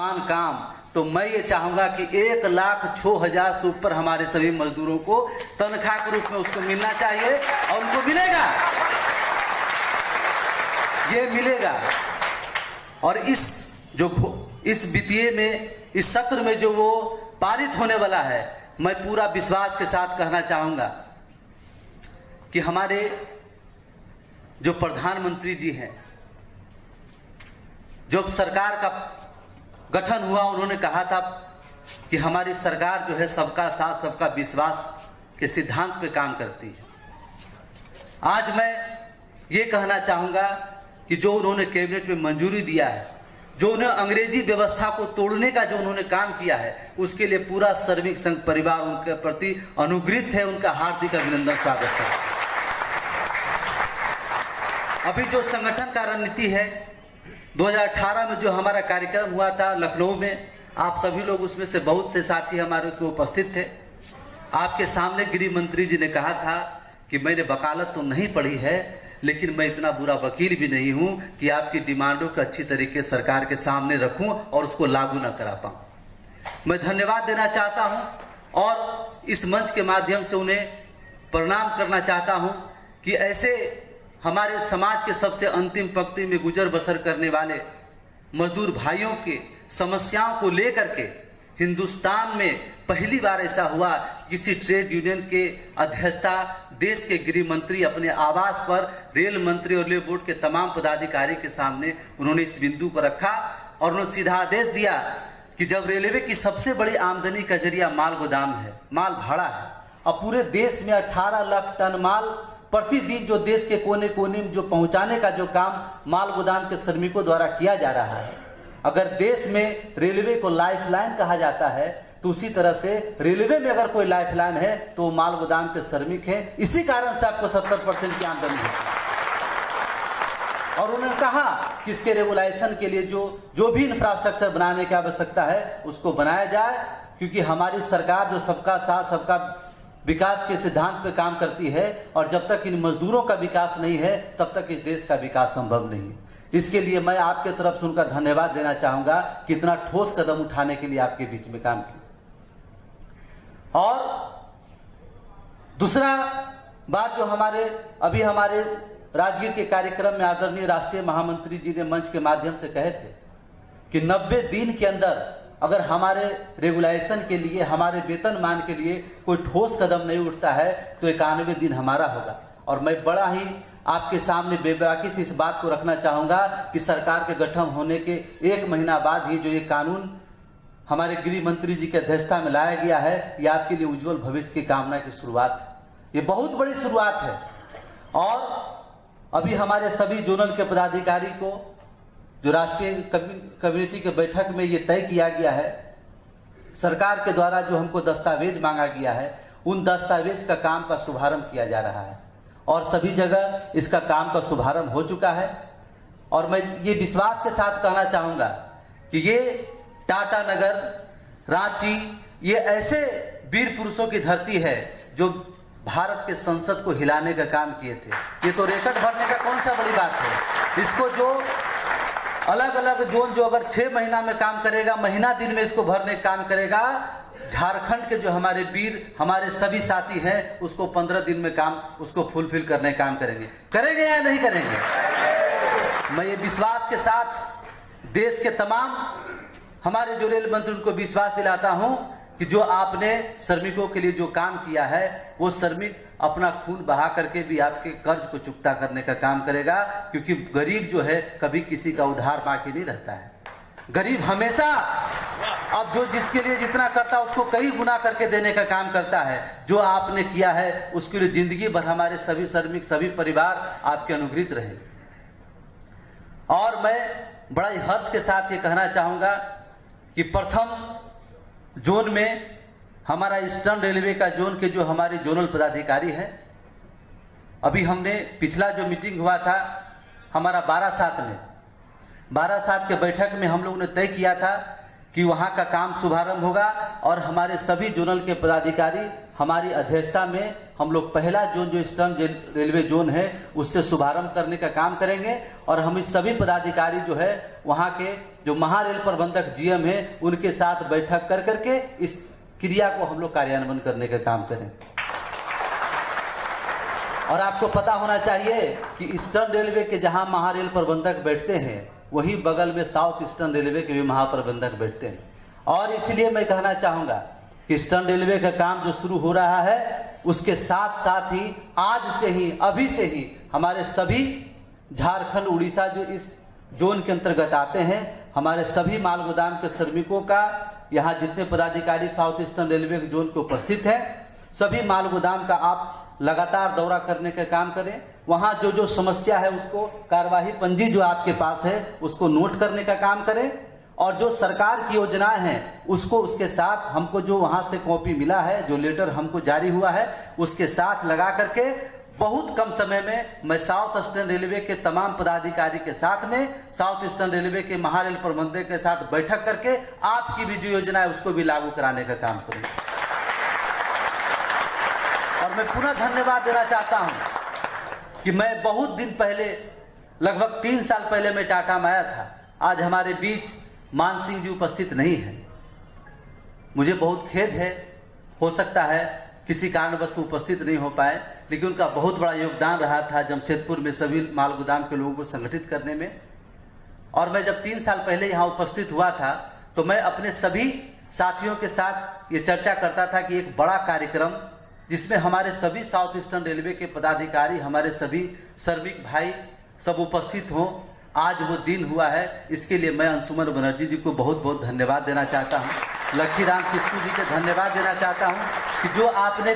काम, तो मैं ये चाहूंगा कि 1,06,000 से ऊपर हमारे सभी मजदूरों को तनख्वाह के रूप में उसको मिलना चाहिए और उनको मिलेगा, ये मिलेगा। और इस वित्तीय में, इस सत्र में जो वो पारित होने वाला है, मैं पूरा विश्वास के साथ कहना चाहूंगा कि हमारे जो प्रधानमंत्री जी हैं, जब सरकार का गठन हुआ उन्होंने कहा था कि हमारी सरकार जो है सबका साथ सबका विश्वास के सिद्धांत पे काम करती है। आज मैं ये कहना चाहूँगा कि जो उन्होंने कैबिनेट में मंजूरी दिया है, जो उन्हें अंग्रेजी व्यवस्था को तोड़ने का जो उन्होंने काम किया है, उसके लिए पूरा श्रमिक संघ परिवार उनके प्रति अनुग्रहित है, उनका हार्दिक अभिनंदन स्वागत है। अभी जो संगठन का रणनीति है, 2018 में जो हमारा कार्यक्रम हुआ था लखनऊ में, आप सभी लोग उसमें से बहुत से साथी हमारे उसमें उपस्थित थे। आपके सामने गृह मंत्री जी ने कहा था कि मैंने वकालत तो नहीं पढ़ी है, लेकिन मैं इतना बुरा वकील भी नहीं हूं कि आपकी डिमांडों को अच्छी तरीके सरकार के सामने रखूं और उसको लागू न करा पाऊं। मैं धन्यवाद देना चाहता हूं और इस मंच के माध्यम से उन्हें प्रणाम करना चाहता हूं कि ऐसे हमारे समाज के सबसे अंतिम पंक्ति में गुजर बसर करने वाले मजदूर भाइयों के समस्याओं को लेकर के हिंदुस्तान में पहली बार ऐसा हुआ, किसी ट्रेड यूनियन के अध्यक्षता देश के गृह मंत्री अपने आवास पर रेल मंत्री और रेल बोर्ड के तमाम पदाधिकारी के सामने उन्होंने इस बिंदु को रखा और उन्होंने सीधा आदेश दिया कि जब रेलवे की सबसे बड़ी आमदनी का जरिया माल गोदाम है, माल भाड़ा है, और पूरे देश में 18 लाख टन माल प्रतिदिन जो देश के कोने कोने में जो पहुंचाने का जो काम माल गोदाम के श्रमिकों द्वारा किया जा रहा है, अगर देश में रेलवे को लाइफलाइन कहा जाता है, तो उसी तरह से रेलवे में अगर कोई लाइफलाइन है तो माल गोदाम के श्रमिक हैं। इसी कारण से आपको 70% की आमदनी है। और उन्होंने कहा कि इसके रेगुलेशन के लिए जो भी इंफ्रास्ट्रक्चर बनाने की आवश्यकता है उसको बनाया जाए, क्योंकि हमारी सरकार जो सबका साथ सबका विकास के सिद्धांत पे काम करती है, और जब तक इन मजदूरों का विकास नहीं है तब तक इस देश का विकास संभव नहीं है। इसके लिए मैं आपके तरफ से उनका धन्यवाद देना चाहूंगा कि इतना ठोस कदम उठाने के लिए आपके बीच में काम किया। और दूसरा बात जो हमारे राजगीर के कार्यक्रम में आदरणीय राष्ट्रीय महामंत्री जी ने मंच के माध्यम से कहे थे कि 90 दिन के अंदर अगर हमारे रेगुलेशन के लिए, हमारे वेतनमान के लिए कोई ठोस कदम नहीं उठता है तो 91 दिन हमारा होगा। और मैं बड़ा ही आपके सामने बेबाकी से इस बात को रखना चाहूंगा कि सरकार के गठन होने के 1 महीना बाद ही जो ये कानून हमारे गृह मंत्री जी की अध्यक्षता में लाया गया है, ये आपके लिए उज्जवल भविष्य की कामना की शुरुआत है। ये बहुत बड़ी शुरुआत है। और अभी हमारे सभी जोनल के पदाधिकारी को जो राष्ट्रीय कमेटी के बैठक में ये तय किया गया है, सरकार के द्वारा जो हमको दस्तावेज मांगा गया है, उन दस्तावेज का काम का शुभारंभ किया जा रहा है और सभी जगह इसका काम का शुभारंभ हो चुका है। और मैं ये विश्वास के साथ कहना चाहूंगा कि ये टाटा नगर, रांची, ये ऐसे वीर पुरुषों की धरती है जो भारत के संसद को हिलाने का काम किए थे। ये तो रिकॉर्ड भरने का कौन सा बड़ी बात है। इसको जो अलग अलग जोन जो अगर 6 महीना में काम करेगा, महीना दिन में इसको भरने का काम करेगा, झारखंड के जो हमारे वीर, हमारे सभी साथी हैं, उसको 15 दिन में काम उसको फुलफिल करने का काम करेंगे या नहीं करेंगे। मैं ये विश्वास के साथ देश के तमाम हमारे जो रेल मंत्री उनको विश्वास दिलाता हूं कि जो आपने श्रमिकों के लिए जो काम किया है, वो श्रमिक अपना खून बहा करके भी आपके कर्ज को चुकता करने का काम करेगा, क्योंकि गरीब जो है कभी किसी का उधार बाकी नहीं रहता है। गरीब हमेशा अब जो जिसके लिए जितना करता है उसको कई गुना करके देने का काम करता है। जो आपने किया है उसके लिए जिंदगी भर हमारे सभी श्रमिक, सभी परिवार आपके अनुग्रहित रहे। और मैं बड़ा ही हर्ष के साथ ये कहना चाहूंगा कि प्रथम जोन में हमारा ईस्टर्न रेलवे का जोन के जो हमारे जोनल पदाधिकारी हैं, अभी हमने पिछला जो मीटिंग हुआ था हमारा 12/7 में, 12/7 के बैठक में हम लोगों ने तय किया था कि वहाँ का काम शुभारंभ होगा और हमारे सभी जोनल के पदाधिकारी हमारी अध्यक्षता में हम लोग पहला जोन जो ईस्टर्न रेलवे जोन है उससे शुभारंभ करने का काम करेंगे। और हम इस सभी पदाधिकारी जो है वहाँ के जो महारेल प्रबंधक जीएम है उनके साथ बैठक कर करके इस क्रिया को हम लोग कार्यान्वयन करने का काम करें। और आपको पता होना चाहिए कि ईस्टर्न रेलवे के जहाँ महारेल प्रबंधक बैठते हैं वही बगल में साउथ ईस्टर्न रेलवे के भी महाप्रबंधक बैठते हैं। और इसलिए मैं कहना चाहूँगा कि ईस्टर्न रेलवे का काम जो शुरू हो रहा है उसके साथ साथ ही आज से ही अभी से ही हमारे सभी झारखंड उड़ीसा जो इस जोन के अंतर्गत आते हैं हमारे सभी माल गोदाम के श्रमिकों का यहाँ जितने पदाधिकारी साउथ ईस्टर्न रेलवे के जोन के उपस्थित हैं सभी माल गोदाम का आप लगातार दौरा करने का काम करें। वहाँ जो जो समस्या है उसको कार्यवाही पंजी जो आपके पास है उसको नोट करने का काम करें और जो सरकार की योजनाएं हैं उसको उसके साथ हमको जो वहाँ से कॉपी मिला है जो लेटर हमको जारी हुआ है उसके साथ लगा करके बहुत कम समय में मैं साउथ ईस्टर्न रेलवे के तमाम पदाधिकारी के साथ में साउथ ईस्टर्न रेलवे के महारेल प्रबंधक के साथ बैठक करके आपकी भी जो योजना है उसको भी लागू कराने का काम करूँगा। और मैं पुनः धन्यवाद देना चाहता हूं कि मैं बहुत दिन पहले लगभग 3 साल पहले मैं टाटा में आया था। आज हमारे बीच मान सिंह जी उपस्थित नहीं है। मुझे बहुत खेद है, हो सकता है किसी कारणवश उपस्थित नहीं हो पाए, लेकिन उनका बहुत बड़ा योगदान रहा था जमशेदपुर में सभी माल गोदाम के लोगों को संगठित करने में। और मैं जब 3 साल पहले यहाँ उपस्थित हुआ था तो मैं अपने सभी साथियों के साथ ये चर्चा करता था कि एक बड़ा कार्यक्रम जिसमें हमारे सभी साउथ ईस्टर्न रेलवे के पदाधिकारी हमारे सभी श्रमिक भाई सब उपस्थित हों। आज वो दिन हुआ है, इसके लिए मैं अंशुमन बनर्जी जी को बहुत बहुत धन्यवाद देना चाहता हूँ, लखीराम किस्कू जी के धन्यवाद देना चाहता हूँ कि जो आपने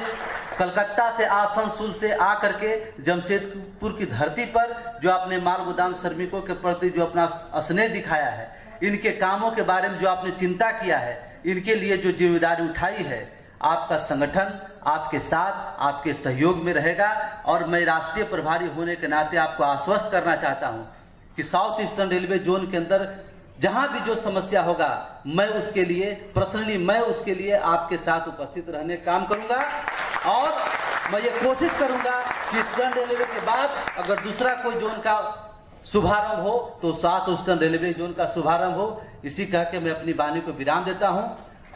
कलकत्ता से आसनसोल से आकर के जमशेदपुर की धरती पर जो आपने माल गोदाम श्रमिकों के प्रति जो अपना स्नेह दिखाया है, इनके कामों के बारे में जो आपने चिंता किया है, इनके लिए जो जिम्मेदारी उठाई है, आपका संगठन आपके साथ आपके सहयोग में रहेगा। और मैं राष्ट्रीय प्रभारी होने के नाते आपको आश्वस्त करना चाहता हूं कि साउथ ईस्टर्न रेलवे जोन के अंदर जहां भी जो समस्या होगा मैं उसके लिए पर्सनली मैं उसके लिए आपके साथ उपस्थित रहने का काम करूंगा। और मैं ये कोशिश करूंगा कि ईस्टर्न रेलवे के बाद अगर दूसरा कोई जोन का शुभारंभ हो तो साउथ ईस्टर्न रेलवे जोन का शुभारंभ हो। इसी कह के मैं अपनी वाणी को विराम देता हूं।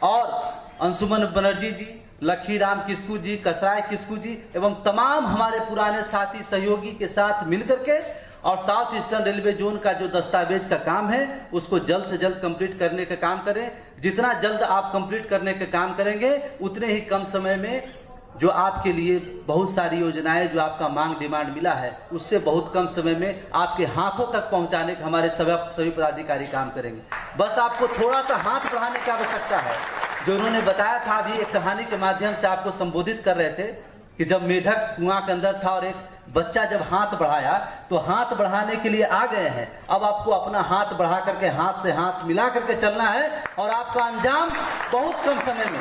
और अंशुमन बनर्जी जी, लखीराम किस्कू जी, कसराय किस्कू जी एवं तमाम हमारे पुराने साथी सहयोगी के साथ मिलकर के और साउथ ईस्टर्न रेलवे जोन का जो दस्तावेज का काम है उसको जल्द से जल्द कंप्लीट करने का काम करें। जितना जल्द आप कंप्लीट करने का काम करेंगे उतने ही कम समय में जो आपके लिए बहुत सारी योजनाएं जो आपका मांग डिमांड मिला है उससे बहुत कम समय में आपके हाथों तक पहुंचाने का हमारे सभी पदाधिकारी काम करेंगे। बस आपको थोड़ा सा हाथ बढ़ाने की आवश्यकता है। जो उन्होंने बताया था अभी एक कहानी के माध्यम से आपको संबोधित कर रहे थे कि जब मेढक कुआं के अंदर था और एक बच्चा जब हाथ बढ़ाया तो हाथ बढ़ाने के लिए आ गए हैं, अब आपको अपना हाथ बढ़ा करके हाथ से हाथ मिला करके चलना है और आपका अंजाम बहुत कम समय में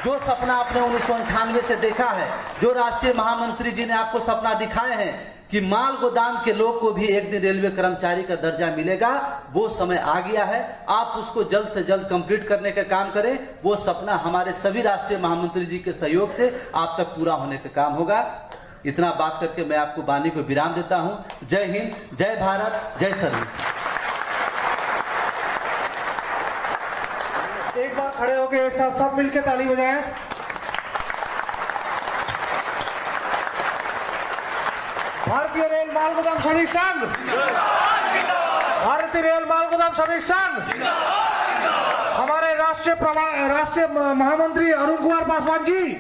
जो सपना आपने 1998 से देखा है, जो राष्ट्रीय महामंत्री जी ने आपको सपना दिखाए हैं कि माल गोदाम के लोग को भी एक दिन रेलवे कर्मचारी का दर्जा मिलेगा, वो समय आ गया है। आप उसको जल्द से जल्द कंप्लीट करने का काम करें। वो सपना हमारे सभी राष्ट्रीय महामंत्री जी के सहयोग से आप तक पूरा होने का काम होगा। इतना बात करके मैं आपको वाणी को विराम देता हूं। जय हिंद, जय भारत, जय श्रमिक। एक बार खड़े होकर एक साथ सब मिलकर ताली बजाएं। भारतीय रेल माल गोदाम श्रमिक संघ, भारतीय रेल माल गोदाम श्रमिक संघ, हमारे राष्ट्रीय महामंत्री अरुण कुमार पासवान जी।